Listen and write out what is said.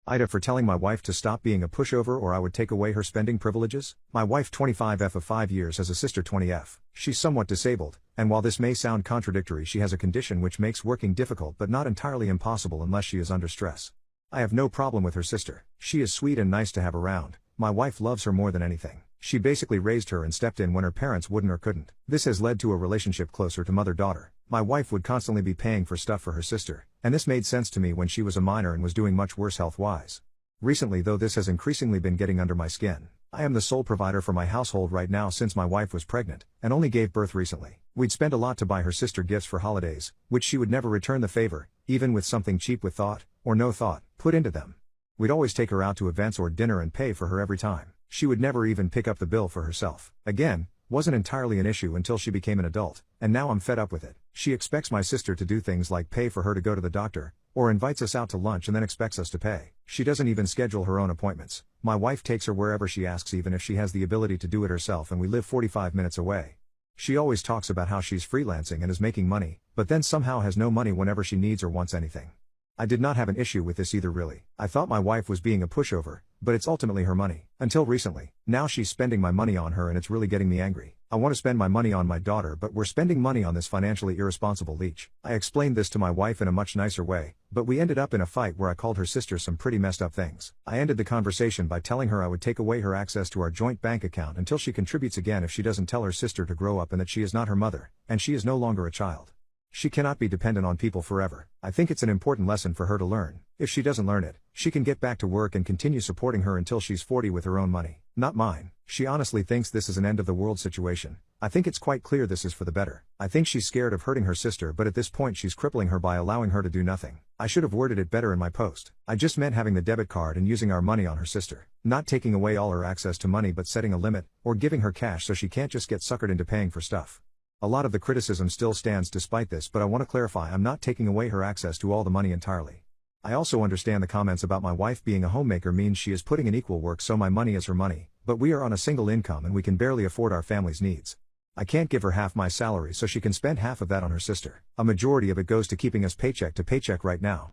AITA for telling my wife to stop being a pushover or I would take away her spending privileges. My wife 25F of 5 years has a sister 20F. She's somewhat disabled, and while this may sound contradictory, she has a condition which makes working difficult but not entirely impossible unless she is under stress. I have no problem with her sister. She is sweet and nice to have around. My wife loves her more than anything. She basically raised her and stepped in when her parents wouldn't or couldn't. This has led to a relationship closer to mother-daughter. My wife would constantly be paying for stuff for her sister, and this made sense to me when she was a minor and was doing much worse health-wise. Recently though, this has increasingly been getting under my skin. I am the sole provider for my household right now since my wife was pregnant, and only gave birth recently. We'd spend a lot to buy her sister gifts for holidays, which she would never return the favor, even with something cheap with thought, or no thought, put into them. We'd always take her out to events or dinner and pay for her every time. She would never even pick up the bill for herself. Again, wasn't entirely an issue until she became an adult, and now I'm fed up with it. She expects my sister to do things like pay for her to go to the doctor, or invites us out to lunch and then expects us to pay. She doesn't even schedule her own appointments. My wife takes her wherever she asks even if she has the ability to do it herself and we live 45 minutes away. She always talks about how she's freelancing and is making money, but then somehow has no money whenever she needs or wants anything. I did not have an issue with this either really. I thought my wife was being a pushover, but it's ultimately her money. Until recently. Now she's spending my money on her and it's really getting me angry. I want to spend my money on my daughter but we're spending money on this financially irresponsible leech. I explained this to my wife in a much nicer way, but we ended up in a fight where I called her sister some pretty messed up things. I ended the conversation by telling her I would take away her access to our joint bank account until she contributes again if she doesn't tell her sister to grow up and that she is not her mother, and she is no longer a child. She cannot be dependent on people forever. I think it's an important lesson for her to learn. If she doesn't learn it, she can get back to work and continue supporting her until she's 40 with her own money, not mine. She honestly thinks this is an end of the world situation. I think it's quite clear this is for the better. I think she's scared of hurting her sister, but at this point she's crippling her by allowing her to do nothing. I should have worded it better in my post. I just meant having the debit card and using our money on her sister. Not taking away all her access to money but setting a limit, or giving her cash so she can't just get suckered into paying for stuff. A lot of the criticism still stands despite this, but I want to clarify I'm not taking away her access to all the money entirely. I also understand the comments about my wife being a homemaker means she is putting in equal work so my money is her money, but we are on a single income and we can barely afford our family's needs. I can't give her half my salary so she can spend half of that on her sister. A majority of it goes to keeping us paycheck to paycheck right now.